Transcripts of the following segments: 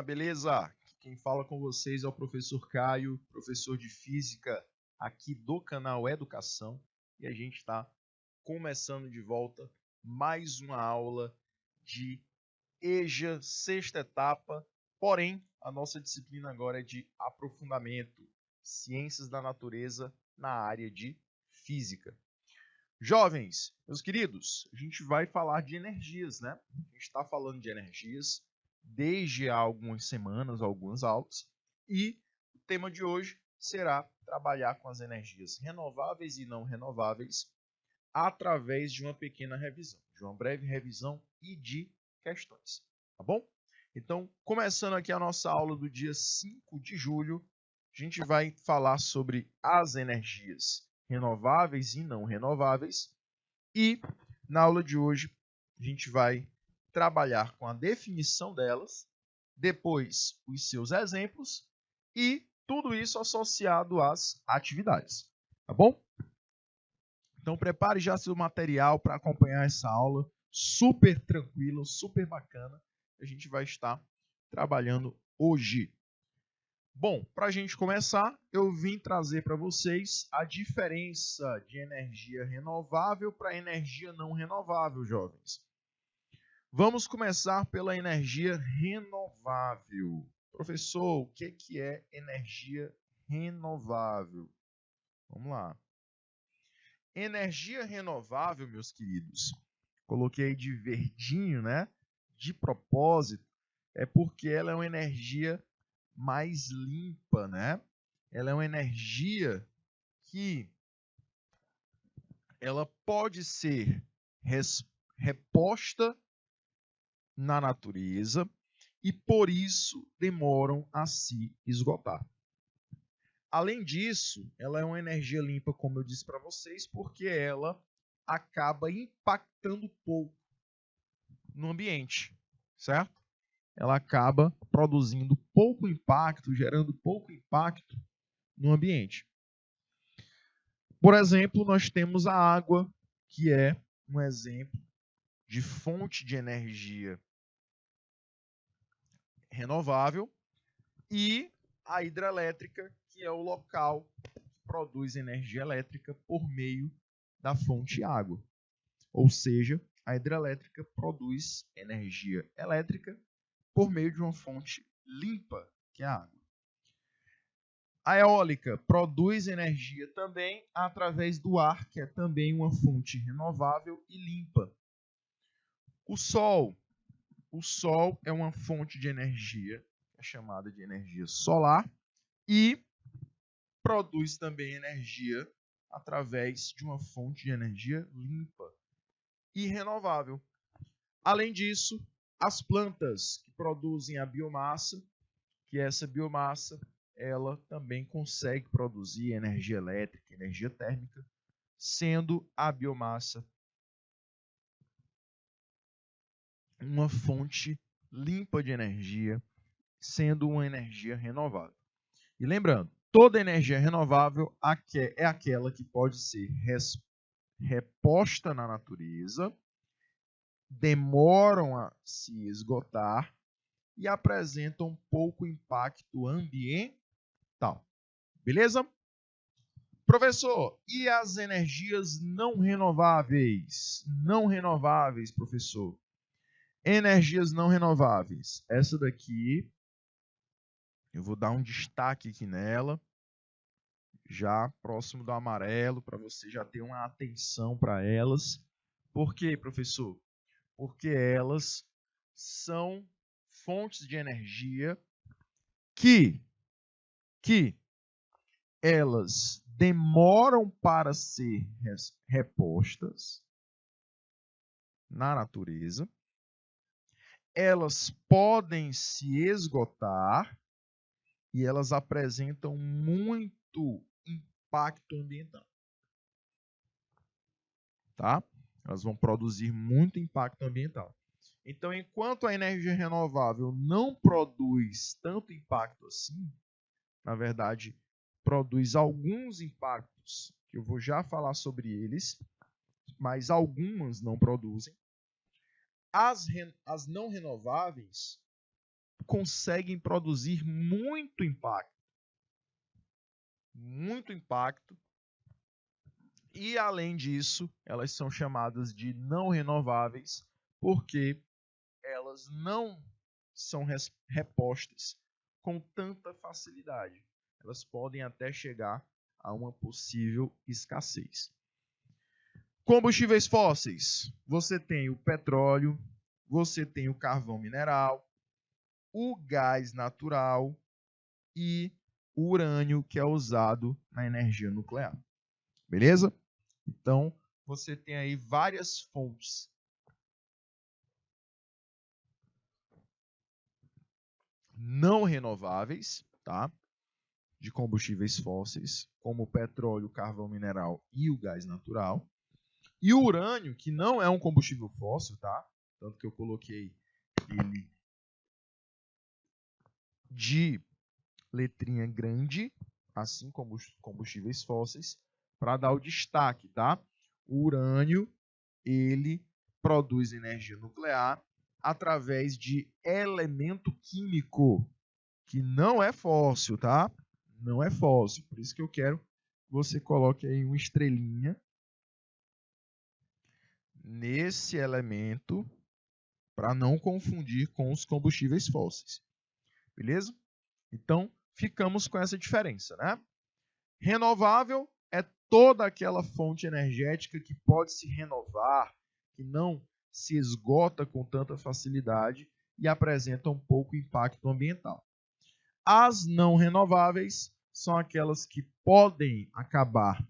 galerinha, beleza? Quem fala com vocês é o professor Caio, professor de Física aqui do canal Educação. E a gente está começando de volta mais uma aula de EJA, sexta etapa. Porém, a nossa disciplina agora é de aprofundamento, ciências da natureza na área de Física. Jovens, meus queridos, a gente vai falar de energias, né? A gente está falando de energias desde há algumas semanas, algumas aulas, e o tema de hoje será trabalhar com as energias renováveis e não renováveis através de uma pequena revisão, de uma breve revisão e de questões, tá bom? Então, começando aqui a nossa aula do dia 5 de julho, a gente vai falar sobre as energias renováveis e não renováveis, e na aula de hoje a gente vai trabalhar com a definição delas, depois os seus exemplos e tudo isso associado às atividades, tá bom? Então prepare já seu material para acompanhar essa aula super tranquila, super bacana, que a gente vai estar trabalhando hoje. Bom, para a gente começar, eu vim trazer para vocês a diferença de energia renovável para energia não renovável, jovens. Vamos começar pela energia renovável. Professor, o que é energia renovável? Vamos lá. Energia renovável, meus queridos, coloquei de verdinho, né? De propósito, é porque ela é uma energia mais limpa, né? Ela é uma energia que ela pode ser reposta na natureza e por isso demoram a se esgotar. Além disso, ela é uma energia limpa, como eu disse para vocês, porque ela acaba impactando pouco no ambiente, certo? Ela acaba produzindo pouco impacto, gerando pouco impacto no ambiente. Por exemplo, nós temos a água, que é um exemplo de fonte de energia renovável, e a hidrelétrica, que é o local que produz energia elétrica por meio da fonte água. Ou seja, a hidrelétrica produz energia elétrica por meio de uma fonte limpa, que é a água. A eólica produz energia também através do ar, que é também uma fonte renovável e limpa. O sol é uma fonte de energia, é chamada de energia solar, e produz também energia através de uma fonte de energia limpa e renovável. Além disso, as plantas que produzem a biomassa, que essa biomassa ela também consegue produzir energia elétrica, energia térmica, sendo a biomassa uma fonte limpa de energia, sendo uma energia renovável. E lembrando, toda energia renovável é aquela que pode ser reposta na natureza, demoram a se esgotar e apresentam pouco impacto ambiental. Beleza? Professor, e as energias não renováveis? Não renováveis, professor. Energias não renováveis. Essa daqui, eu vou dar um destaque aqui nela, já próximo do amarelo, para você já ter uma atenção para elas. Por quê, professor? Porque elas são fontes de energia que elas demoram para ser repostas na natureza, elas podem se esgotar e elas apresentam muito impacto ambiental. Tá? Elas vão produzir muito impacto ambiental. Então, enquanto a energia renovável não produz tanto impacto assim, na verdade, produz alguns impactos, que eu vou já falar sobre eles, mas algumas não produzem. As não renováveis conseguem produzir muito impacto. Muito impacto. E, além disso, elas são chamadas de não renováveis porque elas não são repostas com tanta facilidade. Elas podem até chegar a uma possível escassez. Combustíveis fósseis. Você tem o petróleo, você tem o carvão mineral, o gás natural e o urânio, que é usado na energia nuclear. Beleza? Então, você tem aí várias fontes não renováveis, tá? De combustíveis fósseis, como o petróleo, o carvão mineral e o gás natural. E o urânio, que não é um combustível fóssil, tá? Tanto que eu coloquei ele de letrinha grande, assim como os combustíveis fósseis, para dar o destaque, tá? O urânio, ele produz energia nuclear através de elemento químico, que não é fóssil, tá? Não é fóssil. Por isso que eu quero que você coloque aí uma estrelinha nesse elemento para não confundir com os combustíveis fósseis. Beleza? Então, ficamos com essa diferença, né? Renovável é toda aquela fonte energética que pode se renovar, que não se esgota com tanta facilidade e apresenta um pouco impacto ambiental. As não renováveis são aquelas que podem acabar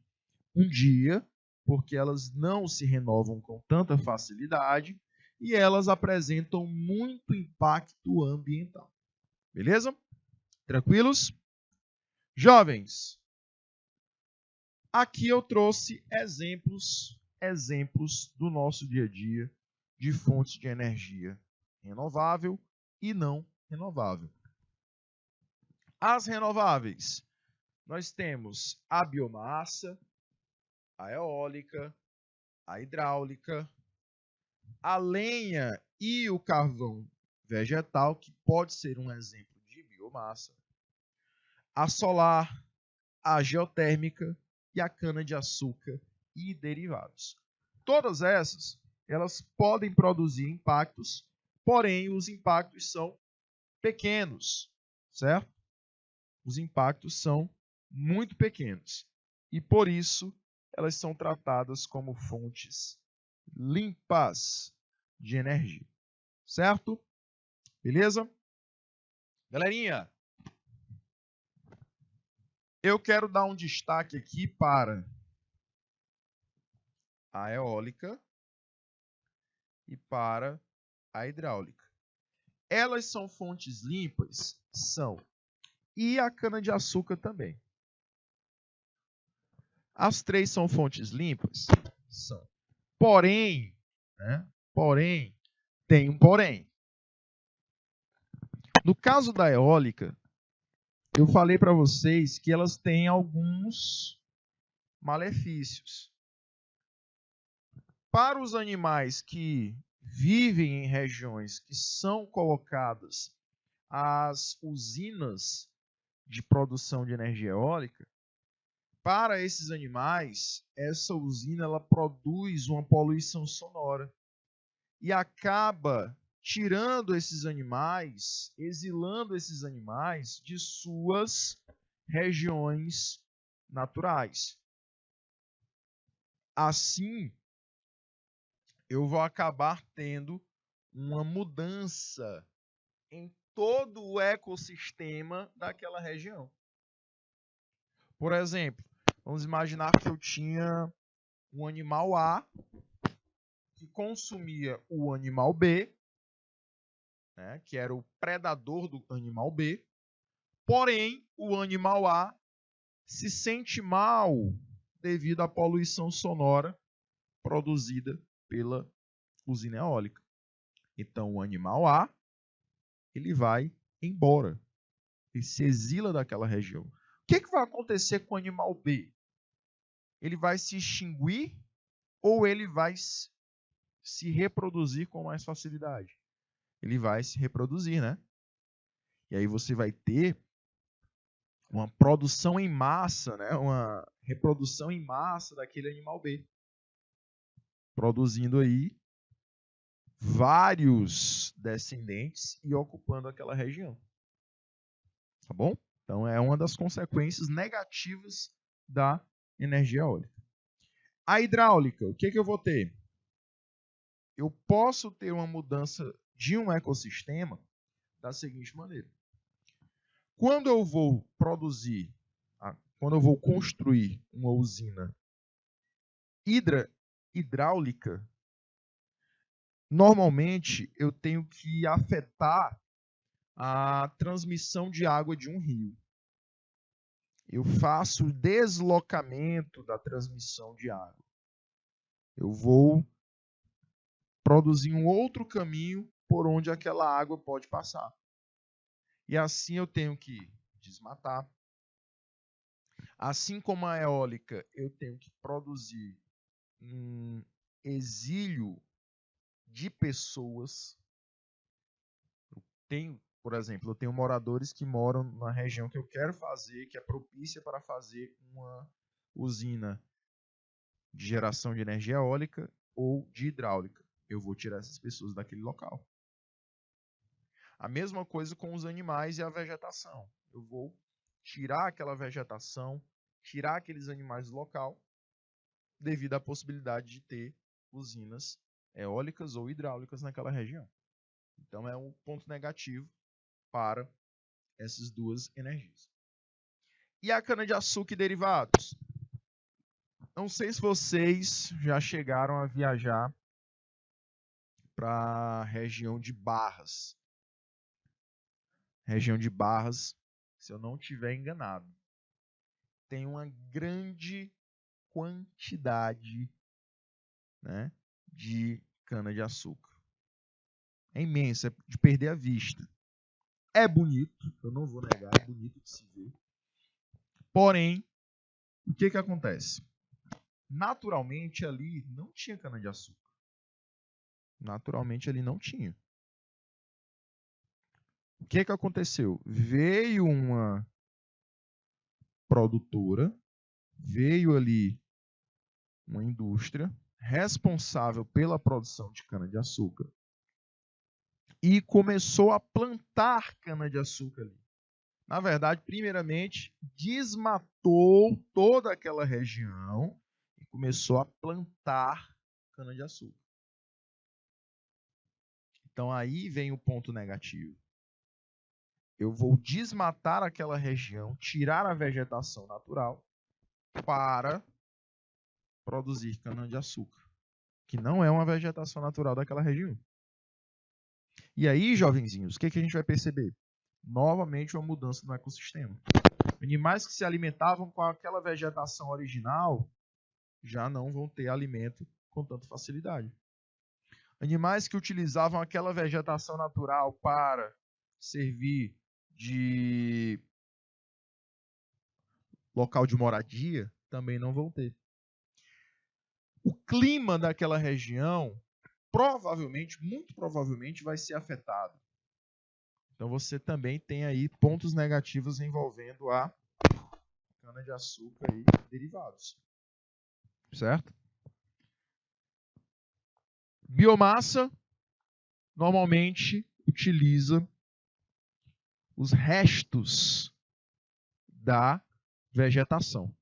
um dia, porque elas não se renovam com tanta facilidade e elas apresentam muito impacto ambiental. Beleza? Tranquilos? Jovens, aqui eu trouxe exemplos do nosso dia a dia de fontes de energia renovável e não renovável. As renováveis, nós temos a biomassa, a eólica, a hidráulica, a lenha e o carvão vegetal, que pode ser um exemplo de biomassa, a solar, a geotérmica e a cana-de-açúcar e derivados. Todas essas, elas podem produzir impactos, porém os impactos são pequenos, certo? Os impactos são muito pequenos e, por isso, elas são tratadas como fontes limpas de energia, certo? Beleza? Galerinha, eu quero dar um destaque aqui para a eólica e para a hidráulica. Elas são fontes limpas? São. E a cana-de-açúcar também. As três são fontes limpas? São. Porém, tem um porém. No caso da eólica, eu falei para vocês que elas têm alguns malefícios. Para os animais que vivem em regiões que são colocadas as usinas de produção de energia eólica, para esses animais, essa usina ela produz uma poluição sonora e acaba tirando esses animais, exilando esses animais de suas regiões naturais. Assim, eu vou acabar tendo uma mudança em todo o ecossistema daquela região. Por exemplo, vamos imaginar que eu tinha um animal A que consumia o animal B, né, que era o predador do animal B, porém o animal A se sente mal devido à poluição sonora produzida pela usina eólica. Então o animal A ele vai embora, ele se exila daquela região. O que vai acontecer com o animal B? Ele vai se extinguir ou ele vai se reproduzir com mais facilidade? Ele vai se reproduzir, né? E aí você vai ter uma produção em massa, né? Uma reprodução em massa daquele animal B, produzindo aí vários descendentes e ocupando aquela região. Tá bom? Então é uma das consequências negativas da energia eólica. A hidráulica, o que eu vou ter? Eu posso ter uma mudança de um ecossistema da seguinte maneira. Quando eu vou produzir, quando eu vou construir uma usina hidráulica, normalmente eu tenho que afetar a transmissão de água de um rio. Eu faço o deslocamento da transmissão de água. Eu vou produzir um outro caminho por onde aquela água pode passar. E assim eu tenho que desmatar. Assim como a eólica, eu tenho que produzir um exílio de pessoas. Por exemplo, eu tenho moradores que moram na região que eu quero fazer, que é propícia para fazer uma usina de geração de energia eólica ou de hidráulica. Eu vou tirar essas pessoas daquele local. A mesma coisa com os animais e a vegetação. Eu vou tirar aquela vegetação, tirar aqueles animais do local, devido à possibilidade de ter usinas eólicas ou hidráulicas naquela região. Então é um ponto negativo para essas duas energias. E a cana-de-açúcar e derivados? Não sei se vocês já chegaram a viajar para a região de Barras. Região de Barras, se eu não estiver enganado, tem uma grande quantidade, né, de cana-de-açúcar. É imenso, é de perder a vista. É bonito, eu não vou negar, é bonito de se ver. Porém, o que acontece? Naturalmente ali não tinha cana-de-açúcar. Naturalmente ali não tinha. O que aconteceu? Veio uma produtora, veio ali uma indústria responsável pela produção de cana-de-açúcar e começou a plantar cana-de-açúcar ali. Na verdade, primeiramente, desmatou toda aquela região e começou a plantar cana-de-açúcar. Então aí vem o ponto negativo. Eu vou desmatar aquela região, tirar a vegetação natural para produzir cana-de-açúcar, que não é uma vegetação natural daquela região. E aí, jovenzinhos, o que a gente vai perceber? Novamente uma mudança no ecossistema. Animais que se alimentavam com aquela vegetação original já não vão ter alimento com tanta facilidade. Animais que utilizavam aquela vegetação natural para servir de local de moradia também não vão ter. O clima daquela região provavelmente, muito provavelmente, vai ser afetado. Então você também tem aí pontos negativos envolvendo a cana-de-açúcar e derivados. Certo? Biomassa normalmente utiliza os restos da vegetação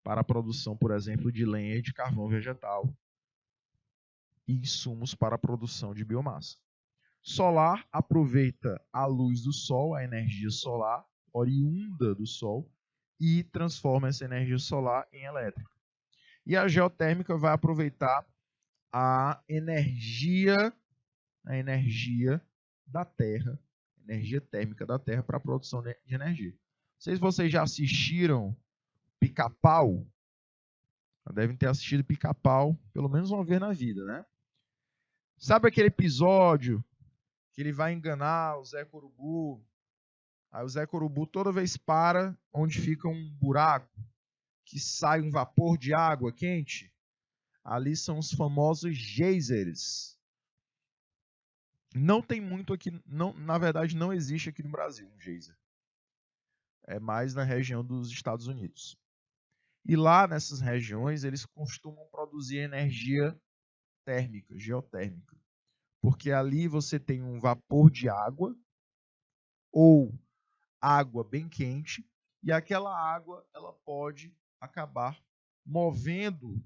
para a produção, por exemplo, de lenha e de carvão vegetal e insumos para a produção de biomassa. Solar aproveita a luz do sol, a energia solar oriunda do sol e transforma essa energia solar em elétrica. E a geotérmica vai aproveitar a energia da Terra, energia térmica da Terra para a produção de energia. Não sei se vocês já assistiram Pica-Pau. Devem ter assistido Pica-Pau pelo menos uma vez na vida, né? Sabe aquele episódio que ele vai enganar o Zé Corubu? Aí o Zé Corubu toda vez para onde fica um buraco, que sai um vapor de água quente. Ali são os famosos geysers. Não tem muito aqui, não, na verdade não existe aqui no Brasil um geyser. É mais na região dos Estados Unidos. E lá nessas regiões eles costumam produzir energia térmica, geotérmica. Porque ali você tem um vapor de água ou água bem quente e aquela água ela pode acabar movendo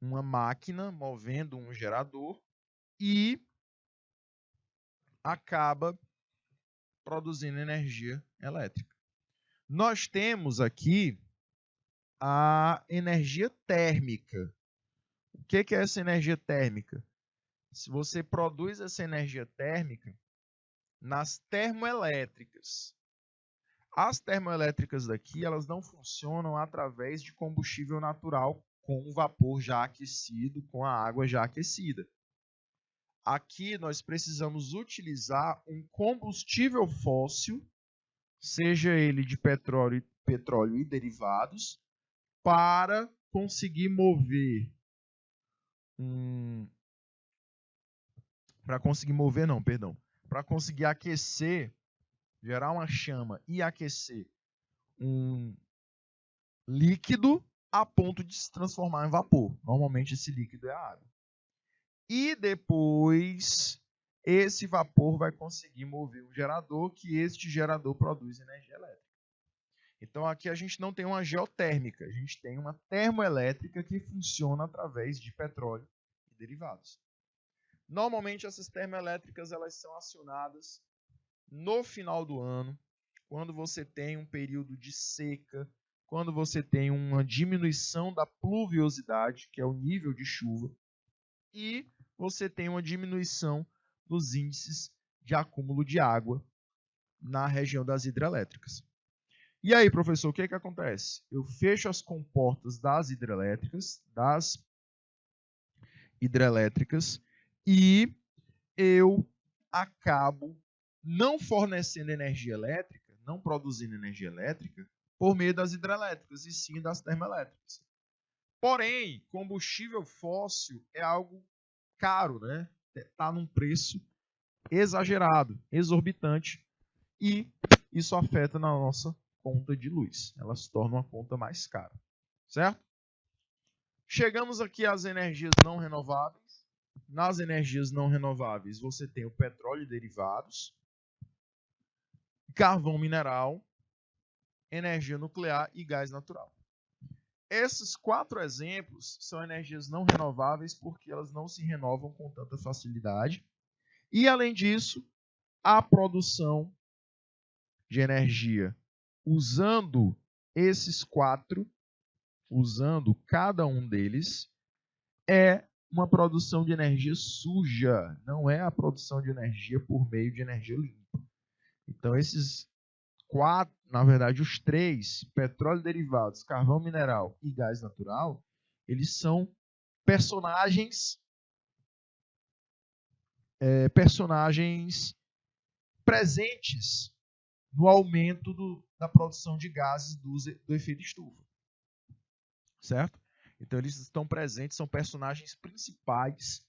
uma máquina, movendo um gerador e acaba produzindo energia elétrica. Nós temos aqui a energia térmica. O que é essa energia térmica? Se você produz essa energia térmica nas termoelétricas. As termoelétricas daqui, elas não funcionam através de combustível natural com o vapor já aquecido, com a água já aquecida. Aqui nós precisamos utilizar um combustível fóssil, seja ele de petróleo e derivados, para conseguir mover para conseguir aquecer, gerar uma chama e aquecer um líquido a ponto de se transformar em vapor. Normalmente esse líquido é a água. E depois esse vapor vai conseguir mover um gerador, que este gerador produz energia elétrica. Então aqui a gente não tem uma geotérmica, a gente tem uma termoelétrica que funciona através de petróleo e derivados. Normalmente essas termoelétricas elas são acionadas no final do ano, quando você tem um período de seca, quando você tem uma diminuição da pluviosidade, que é o nível de chuva, e você tem uma diminuição dos índices de acúmulo de água na região das hidrelétricas. E aí, professor, o que acontece? Eu fecho as comportas das hidrelétricas e eu acabo não fornecendo energia elétrica, não produzindo energia elétrica por meio das hidrelétricas, e sim das termoelétricas. Porém, combustível fóssil é algo caro, né? Está num preço exagerado, exorbitante, e isso afeta na nossa conta de luz. Ela se torna uma conta mais cara, certo? Chegamos aqui às energias não renováveis. Nas energias não renováveis, você tem o petróleo e derivados, carvão mineral, energia nuclear e gás natural. Esses 4 exemplos são energias não renováveis porque elas não se renovam com tanta facilidade. E, além disso, a produção de energia usando esses 4, usando cada um deles, é uma produção de energia suja, não é a produção de energia por meio de energia limpa. Então, esses 4, na verdade, os 3, petróleo e derivados, carvão mineral e gás natural, eles são personagens presentes no aumento da produção de gases do efeito estufa. Certo? Então, eles estão presentes, são personagens principais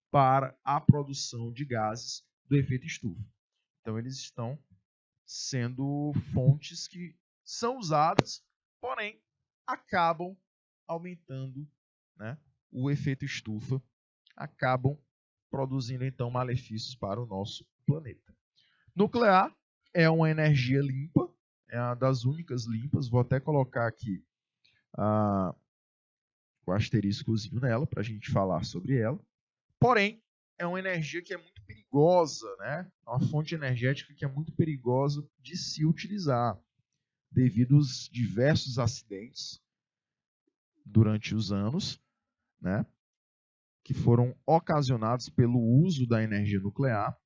para a produção de gases do efeito estufa. Então, eles estão sendo fontes que são usadas, porém, acabam aumentando, né, o efeito estufa, acabam produzindo, então, malefícios para o nosso planeta. Nuclear é uma energia limpa, é uma das únicas limpas. Vou até colocar aqui o asteriscozinho nela para a gente falar sobre ela. Porém, é uma energia que é muito perigosa, né? É uma fonte energética que é muito perigosa de se utilizar, devido aos diversos acidentes durante os anos, né, que foram ocasionados pelo uso da energia nuclear.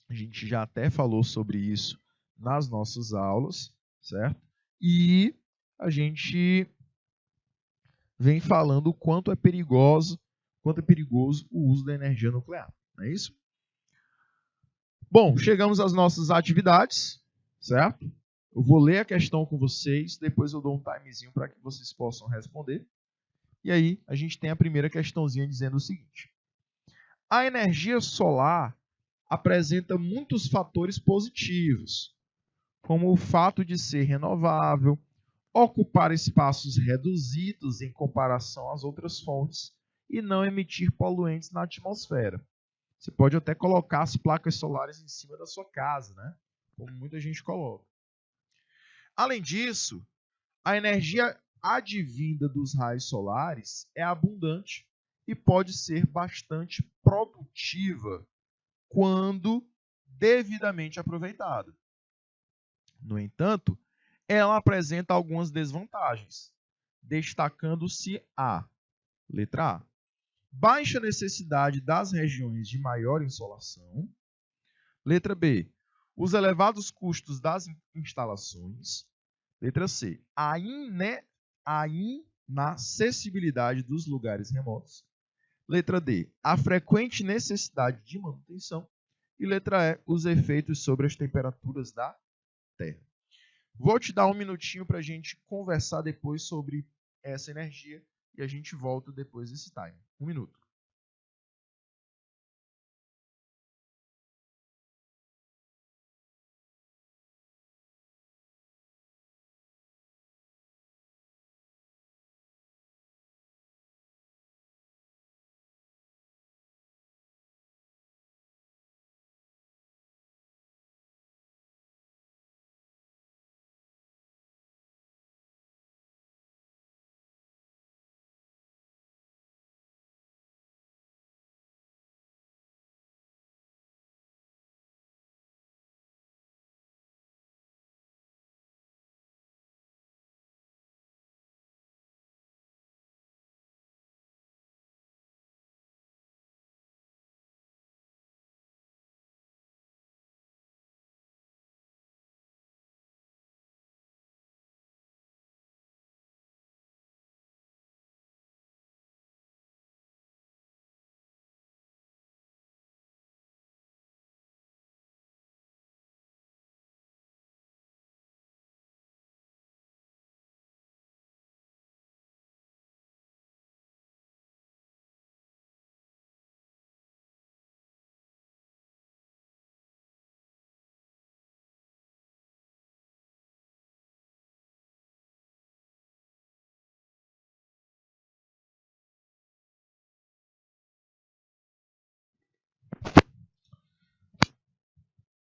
A gente já até falou sobre isso nas nossas aulas, certo? E a gente vem falando o quanto é perigoso o uso da energia nuclear, não é isso? Bom, chegamos às nossas atividades, certo? Eu vou ler a questão com vocês, depois eu dou um timezinho para que vocês possam responder. E aí, a gente tem a primeira questãozinha dizendo o seguinte: A energia solar apresenta muitos fatores positivos, como o fato de ser renovável, ocupar espaços reduzidos em comparação às outras fontes e não emitir poluentes na atmosfera. Você pode até colocar as placas solares em cima da sua casa, né? Como muita gente coloca. Além disso, a energia advinda dos raios solares é abundante e pode ser bastante produtiva quando devidamente aproveitada. No entanto, ela apresenta algumas desvantagens, destacando-se a letra A, baixa necessidade das regiões de maior insolação. Letra B, os elevados custos das instalações. Letra C, a inacessibilidade dos lugares remotos. Letra D, a frequente necessidade de manutenção. E letra E, os efeitos sobre as temperaturas da Terra. Vou te dar um minutinho para a gente conversar depois sobre essa energia e a gente volta depois desse time. 1 minuto.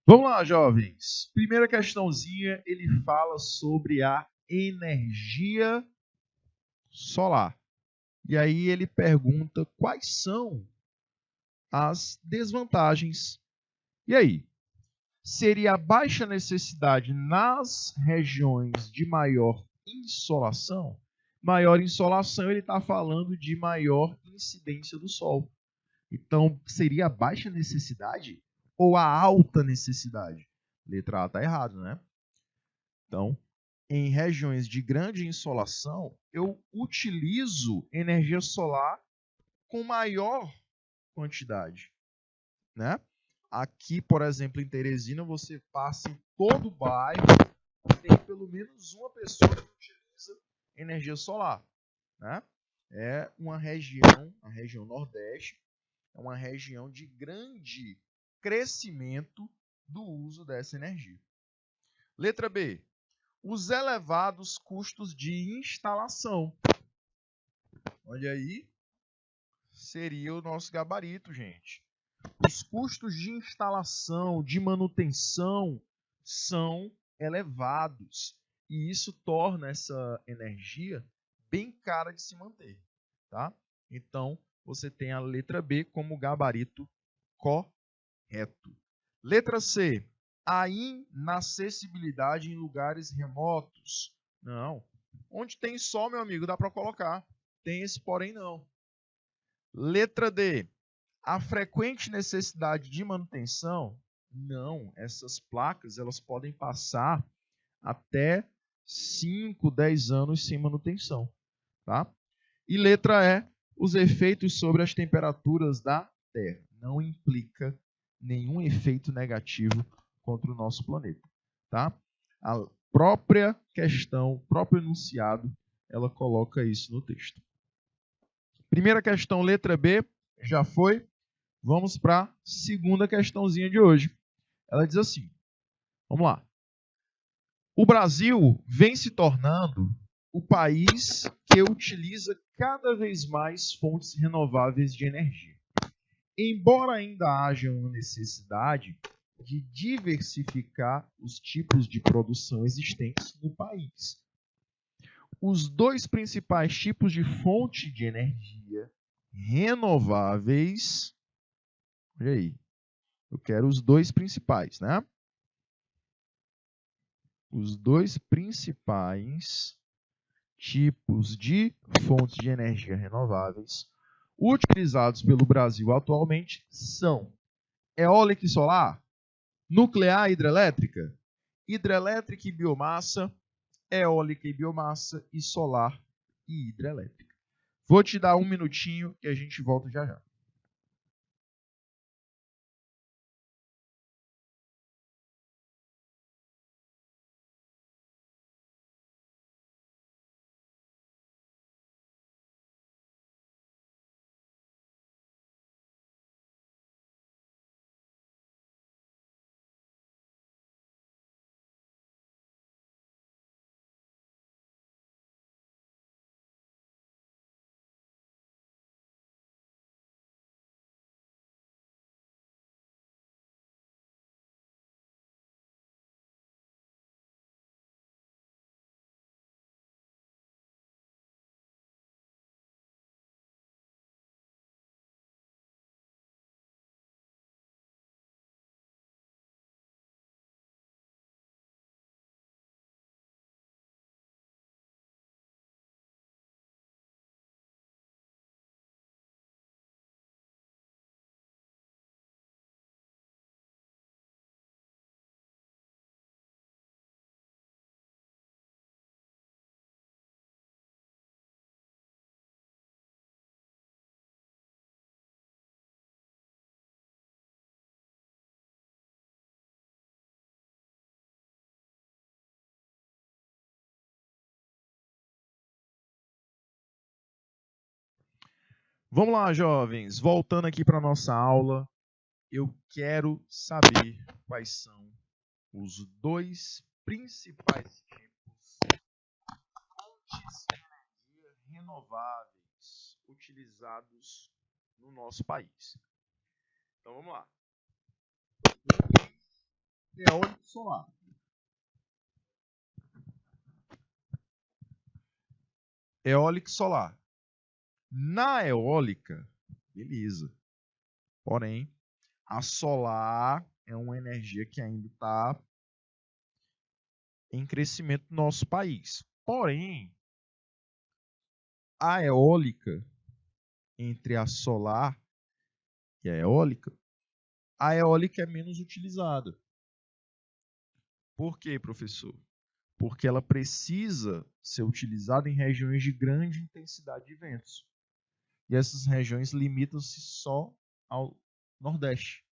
Vamos lá, jovens. Primeira questãozinha, ele fala sobre a energia solar. E aí ele pergunta quais são as desvantagens. E aí? Seria a baixa necessidade nas regiões de maior insolação? Maior insolação, ele está falando de maior incidência do Sol. Então, seria a baixa necessidade ou a alta necessidade? Letra A está errado, né? Então, em regiões de grande insolação, eu utilizo energia solar com maior quantidade, né? Aqui, por exemplo, em Teresina, você passa em todo o bairro, tem pelo menos uma pessoa que utiliza energia solar, né? É uma região, a região Nordeste, é uma região de grande crescimento do uso dessa energia. Letra B. Os elevados custos de instalação. Olha aí, seria o nosso gabarito, gente. Os custos de instalação, de manutenção, são elevados. E isso torna essa energia bem cara de se manter. Tá? Então, você tem a letra B como gabarito correto. Letra C. A inacessibilidade em lugares remotos. Não. Onde tem sol, meu amigo, dá para colocar. Tem esse porém não. Letra D. A frequente necessidade de manutenção? Não. Essas placas elas podem passar até 5, 10 anos sem manutenção. Tá? E letra E. Os efeitos sobre as temperaturas da Terra. Não implica nenhum efeito negativo contra o nosso planeta. Tá? A própria questão, o próprio enunciado, ela coloca isso no texto. Primeira questão, letra B, já foi. Vamos para a segunda questãozinha de hoje. Ela diz assim, vamos lá. O Brasil vem se tornando o país que utiliza cada vez mais fontes renováveis de energia. Embora ainda haja uma necessidade de diversificar os tipos de produção existentes no país. Os dois principais tipos de fonte de energia renováveis. Olha aí. Eu quero os dois principais, né? Os dois principais tipos de fontes de energia renováveis utilizados pelo Brasil atualmente são eólica e solar, nuclear e hidrelétrica, hidrelétrica e biomassa, eólica e biomassa e solar e hidrelétrica. Vou te dar um minutinho e a gente volta já já. Vamos lá, jovens. Voltando aqui para a nossa aula, eu quero saber quais são os dois principais tipos de fontes de energia renováveis utilizados no nosso país. Então vamos lá. Eólica e solar. Eólica e solar. Na eólica, beleza. Porém, a solar é uma energia que ainda está em crescimento no nosso país. Porém, a eólica, entre a solar e a eólica é menos utilizada. Por quê, professor? Porque ela precisa ser utilizada em regiões de grande intensidade de ventos. E essas regiões limitam-se só ao Nordeste.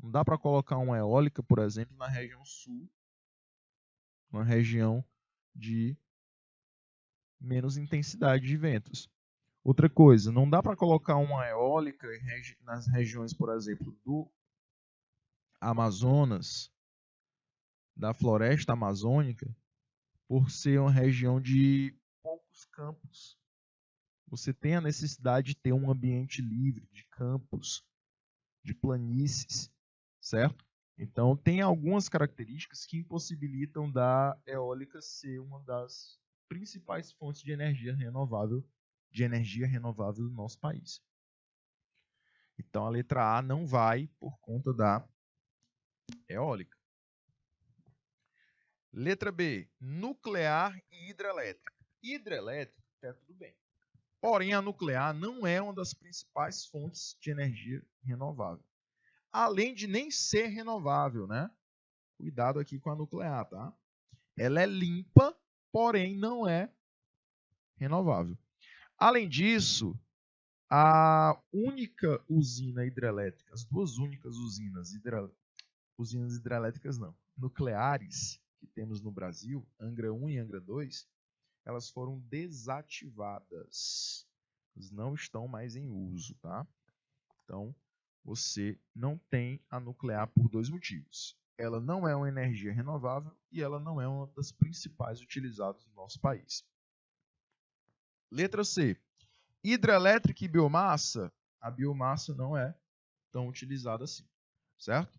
Não dá para colocar uma eólica, por exemplo, na região sul, uma região de menos intensidade de ventos. Outra coisa, não dá para colocar uma eólica nas regiões, por exemplo, do Amazonas, da floresta amazônica, por ser uma região de poucos campos. Você tem a necessidade de ter um ambiente livre de campos, de planícies, certo? Então, tem algumas características que impossibilitam da eólica ser uma das principais fontes de energia renovável do nosso país. Então, a letra A não vai por conta da eólica. Letra B, nuclear e hidrelétrica. Hidrelétrica, tá tudo bem. Porém, a nuclear não é uma das principais fontes de energia renovável. Além de nem ser renovável, né? Cuidado aqui com a nuclear, tá? Ela é limpa, porém não é renovável. Além disso, a única usina hidrelétrica, as duas únicas usinas hidrelétricas não, nucleares que temos no Brasil, Angra 1 e Angra 2, elas foram desativadas. Elas não estão mais em uso, tá? Então, você não tem a nuclear por dois motivos. Ela não é uma energia renovável e ela não é uma das principais utilizadas no nosso país. Letra C. Hidrelétrica e biomassa. A biomassa não é tão utilizada assim, certo?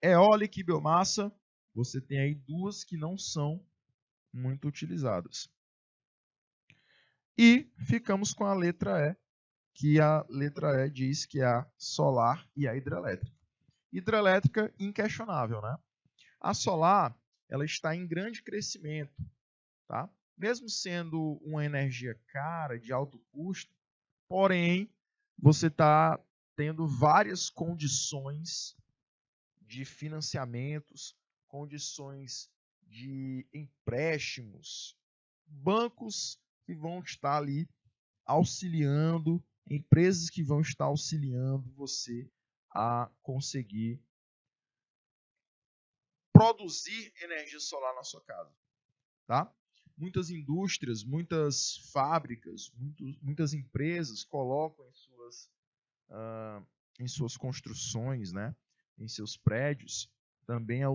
Eólica e biomassa, você tem aí duas que não são muito utilizadas. E ficamos com a letra E, que a letra E diz que é a solar e a hidrelétrica. Hidrelétrica, inquestionável, né? A solar, ela está em grande crescimento, tá? Mesmo sendo uma energia cara, de alto custo, porém, você está tendo várias condições de financiamentos, condições de empréstimos, bancos que vão estar ali auxiliando, empresas que vão estar auxiliando você a conseguir produzir energia solar na sua casa, tá? Muitas indústrias, muitas fábricas, muitas empresas colocam em suas construções, né, em seus prédios, também a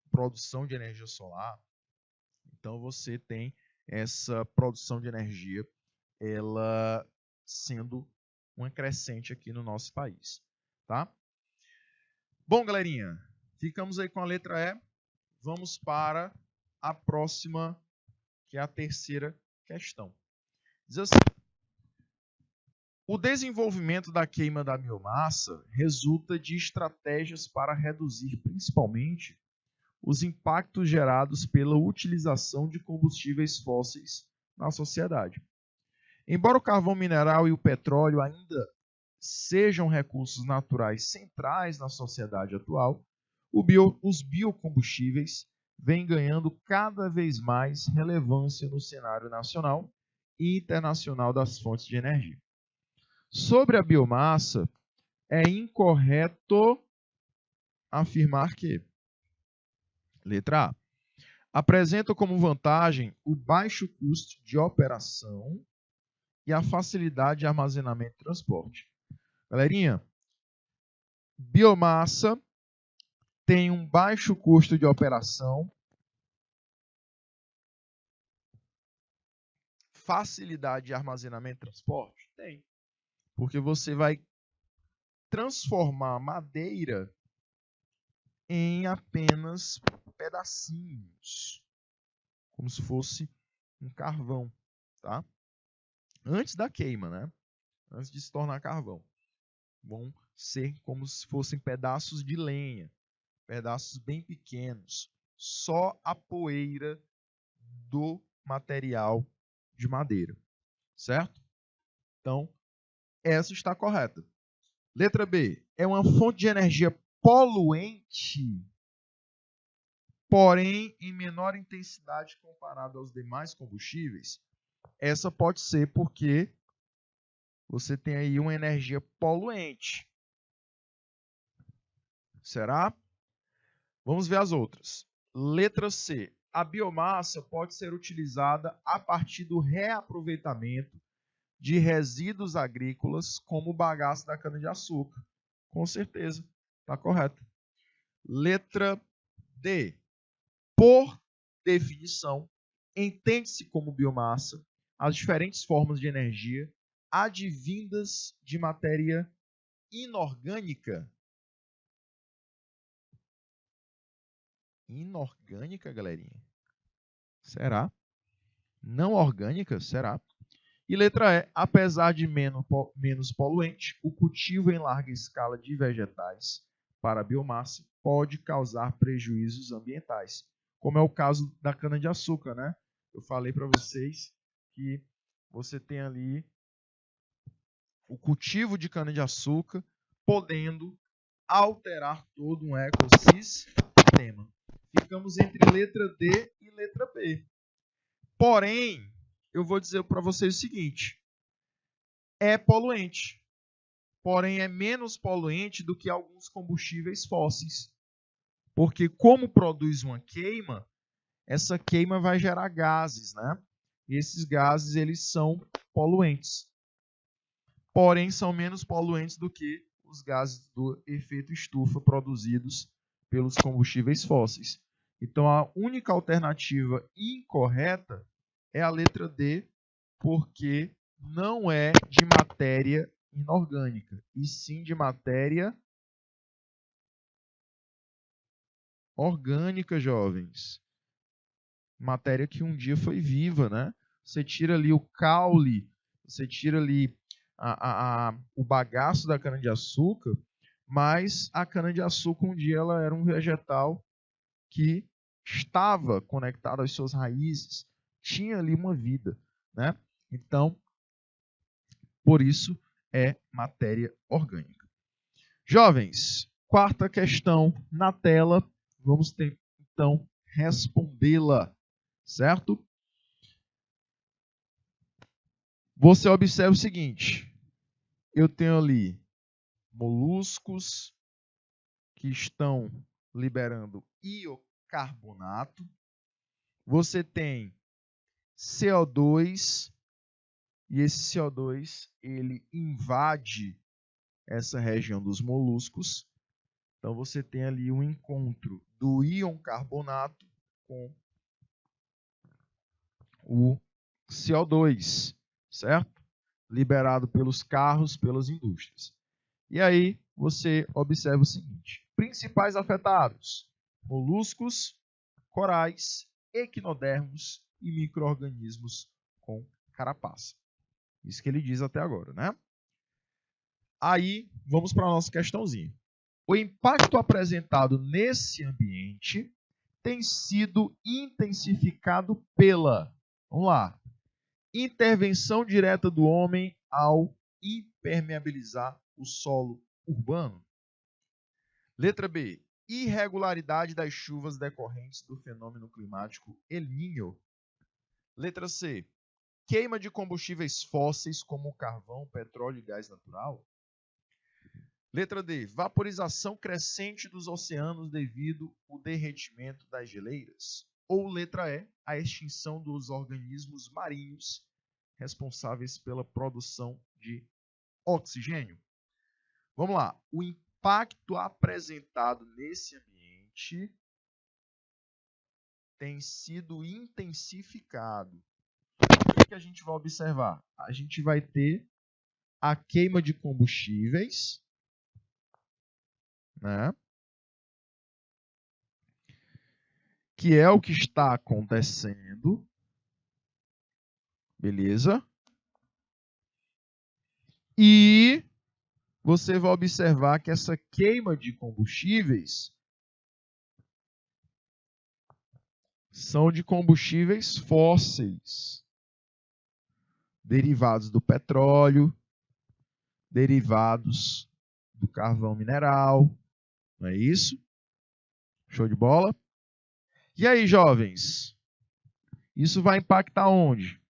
produção de energia solar. Então você tem essa produção de energia, ela sendo uma crescente aqui no nosso país, tá? Bom, galerinha, ficamos aí com a letra E. Vamos para a próxima, que é a terceira questão. Diz assim: o desenvolvimento da queima da biomassa resulta de estratégias para reduzir principalmente os impactos gerados pela utilização de combustíveis fósseis na sociedade. Embora o carvão mineral e o petróleo ainda sejam recursos naturais centrais na sociedade atual, os biocombustíveis vêm ganhando cada vez mais relevância no cenário nacional e internacional das fontes de energia. Sobre a biomassa, é incorreto afirmar que, letra A, apresenta como vantagem o baixo custo de operação e a facilidade de armazenamento e transporte. Galerinha, biomassa tem um baixo custo de operação, facilidade de armazenamento e transporte? Tem. Porque você vai transformar madeira em apenas pedacinhos, como se fosse um carvão, tá? Antes da queima, né? Antes de se tornar carvão. Vão ser como se fossem pedaços de lenha, pedaços bem pequenos, só a poeira do material de madeira, certo? Então, essa está correta. Letra B, é uma fonte de energia poluente, porém em menor intensidade comparado aos demais combustíveis. Essa pode ser porque você tem aí uma energia poluente. Será? Vamos ver as outras. Letra C. A biomassa pode ser utilizada a partir do reaproveitamento de resíduos agrícolas, como o bagaço da cana-de-açúcar. Com certeza, está correto. Letra D. Por definição, entende-se como biomassa as diferentes formas de energia advindas de matéria inorgânica. Inorgânica, galerinha? Será? Não orgânica? Será? E letra E. Apesar de menos poluente, o cultivo em larga escala de vegetais para biomassa pode causar prejuízos ambientais, como é o caso da cana-de-açúcar, né? Eu falei para vocês que você tem ali o cultivo de cana-de-açúcar podendo alterar todo um ecossistema. Ficamos entre letra D e letra B. Porém, eu vou dizer para vocês o seguinte: é poluente, porém é menos poluente do que alguns combustíveis fósseis. Porque como produz uma queima, essa queima vai gerar gases, né? E esses gases, eles são poluentes. porém são menos poluentes do que os gases do efeito estufa produzidos pelos combustíveis fósseis. Então, a única alternativa incorreta é a letra D, porque não é de matéria inorgânica, e sim de matéria orgânica, jovens. Matéria que um dia foi viva, né? Você tira ali o caule, você tira ali o bagaço da cana-de-açúcar, mas a cana-de-açúcar um dia ela era um vegetal que estava conectado às suas raízes, tinha ali uma vida, né? Então, por isso é matéria orgânica. Jovens, quarta questão na tela, vamos então respondê-la, certo? Você observa o seguinte, eu tenho ali moluscos que estão liberando iocarbonato, você tem CO2, e esse CO2 ele invade essa região dos moluscos. Então você tem ali um encontro do íon carbonato com o CO2, certo? Liberado pelos carros, pelas indústrias. E aí você observa o seguinte: principais afetados: moluscos, corais, equinodermos e micro-organismos com carapaça. Isso que ele diz até agora, né? Aí, vamos para a nossa questãozinha. O impacto apresentado nesse ambiente tem sido intensificado pela, vamos lá, intervenção direta do homem ao impermeabilizar o solo urbano. Letra B, irregularidade das chuvas decorrentes do fenômeno climático El Niño. Letra C, queima de combustíveis fósseis como carvão, petróleo e gás natural. Letra D, vaporização crescente dos oceanos devido ao derretimento das geleiras. Ou letra E, a extinção dos organismos marinhos responsáveis pela produção de oxigênio. Vamos lá. O impacto apresentado nesse ambiente tem sido intensificado. O que a gente vai observar? A gente vai ter a queima de combustíveis, né? Que é o que está acontecendo. Beleza? E você vai observar que essa queima de combustíveis são de combustíveis fósseis, derivados do petróleo, derivados do carvão mineral. Não é isso? Show de bola? E aí, jovens? Isso vai impactar onde?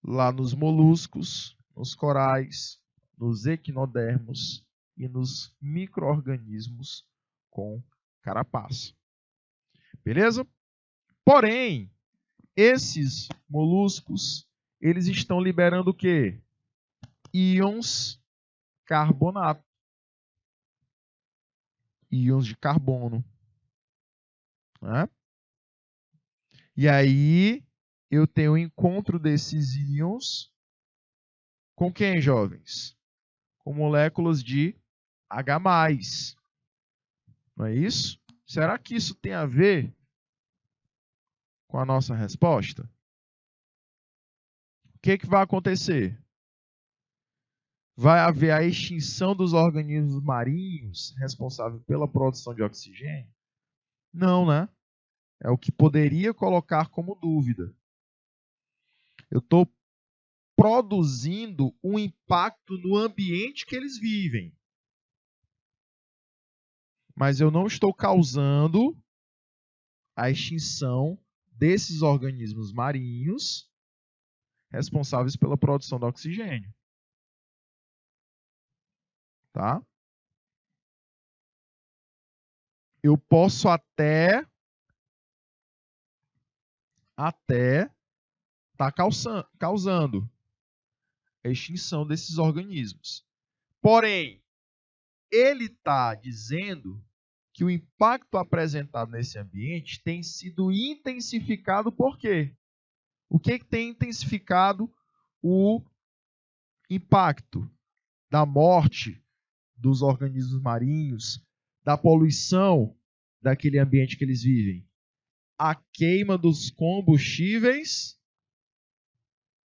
Lá nos moluscos, nos corais, nos equinodermos e nos micro-organismos com carapaça. Beleza? Porém, esses moluscos, eles estão liberando o quê? Íons carbonato. Íons de carbono. Né? E aí, eu tenho o encontro desses íons com quem, jovens? Com moléculas de H+. Não é isso? Será que isso tem a ver com a nossa resposta? O que vai acontecer? Vai haver a extinção dos organismos marinhos responsáveis pela produção de oxigênio? Não, né? É o que poderia colocar como dúvida. Eu estou produzindo um impacto no ambiente que eles vivem. Mas eu não estou causando a extinção desses organismos marinhos responsáveis pela produção de oxigênio. Tá? Eu posso até tá causando. a extinção desses organismos. Porém, ele está dizendo que o impacto apresentado nesse ambiente tem sido intensificado por quê? O que tem intensificado o impacto da morte dos organismos marinhos, da poluição daquele ambiente que eles vivem? A queima dos combustíveis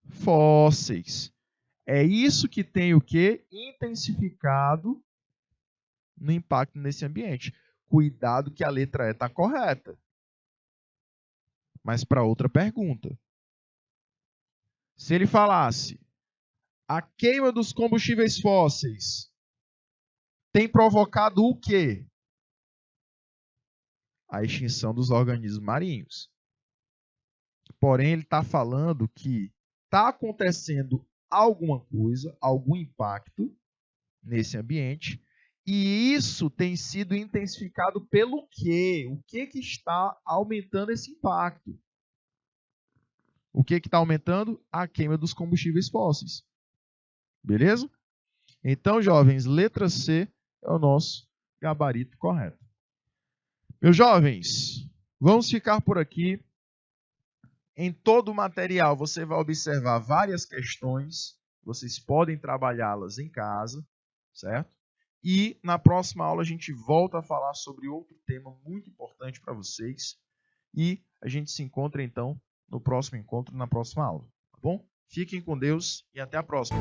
fósseis. É isso que tem o quê? Intensificado no impacto nesse ambiente. Cuidado que a letra E está correta. Mas para outra pergunta. Se ele falasse a queima dos combustíveis fósseis tem provocado o quê? A extinção dos organismos marinhos. Porém, ele está falando que está acontecendo alguma coisa, algum impacto nesse ambiente, e isso tem sido intensificado pelo quê? O que está aumentando esse impacto? O que está aumentando? A queima dos combustíveis fósseis. Beleza? Então, jovens, letra C é o nosso gabarito correto. Meus jovens, vamos ficar por aqui. Em todo o material você vai observar várias questões. Vocês podem trabalhá-las em casa, certo? E na próxima aula a gente volta a falar sobre outro tema muito importante para vocês. E a gente se encontra então no próximo encontro, na próxima aula. Tá bom? Fiquem com Deus e até a próxima.